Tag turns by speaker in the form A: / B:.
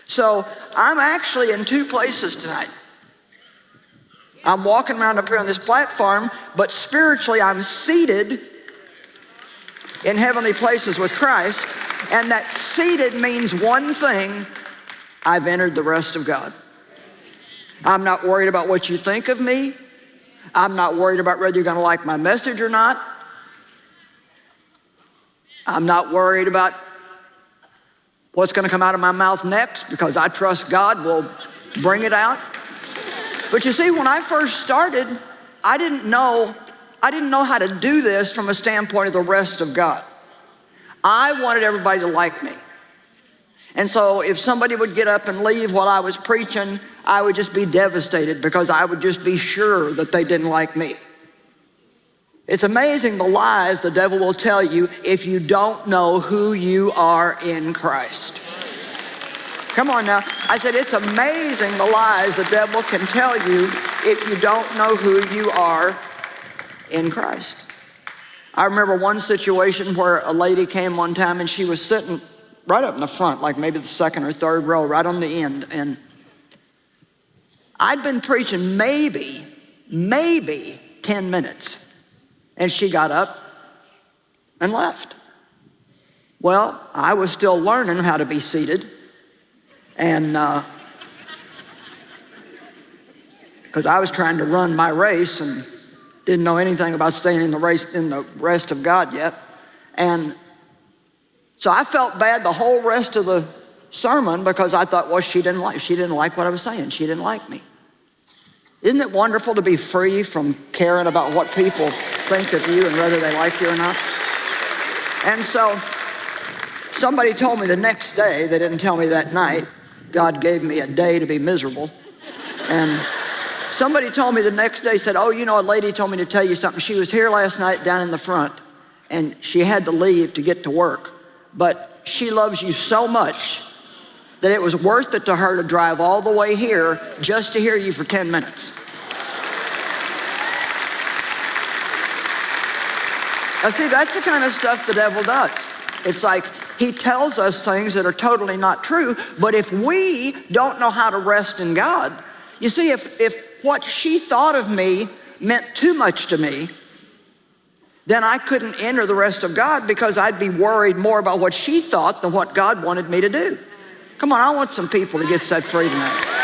A: So I'm actually in two places tonight. I'm walking around up here on this platform, but spiritually I'm seated in heavenly places with Christ. And that seated means one thing: I've entered the rest of God. I'm not worried about what you think of me. I'm not worried about whether you're going to like my message or not. I'm not worried about what's going to come out of my mouth next, because I trust God will bring it out. But you see, when I first started, I didn't know how to do this from a standpoint of the rest of God. I wanted everybody to like me. And so if somebody would get up and leave while I was preaching, I would just be devastated, because I would just be sure that they didn't like me. It's amazing the lies the devil will tell you if you don't know who you are in Christ. Come on now. I said it's amazing the lies the devil can tell you if you don't know who you are in Christ. I remember one situation where a lady came one time and she was sitting right up in the front, like maybe the second or third row, right on the end. And I'd been preaching maybe 10 minutes. And she got up and left. Well, I was still learning how to be seated. And because I was trying to run my race and didn't know anything about staying in the race in the rest of God yet. And so I felt bad the whole rest of the sermon, because I thought, well, she didn't like what I was saying. She didn't like me. Isn't it wonderful to be free from caring about what people think of you and whether they like you or not? And so somebody told me the next day, they didn't tell me that night. God gave me a day to be miserable. And somebody told me the next day, said, oh, you know, a lady told me to tell you something. She was here last night down in the front, and she had to leave to get to work. But she loves you so much that it was worth it to her to drive all the way here just to hear you for 10 minutes. Now see, that's the kind of stuff the devil does. It's like he tells us things that are totally not true, but if we don't know how to rest in God, you see, if what she thought of me meant too much to me, then I couldn't enter the rest of God, because I'd be worried more about what she thought than what God wanted me to do. Come on, I want some people to get set free tonight.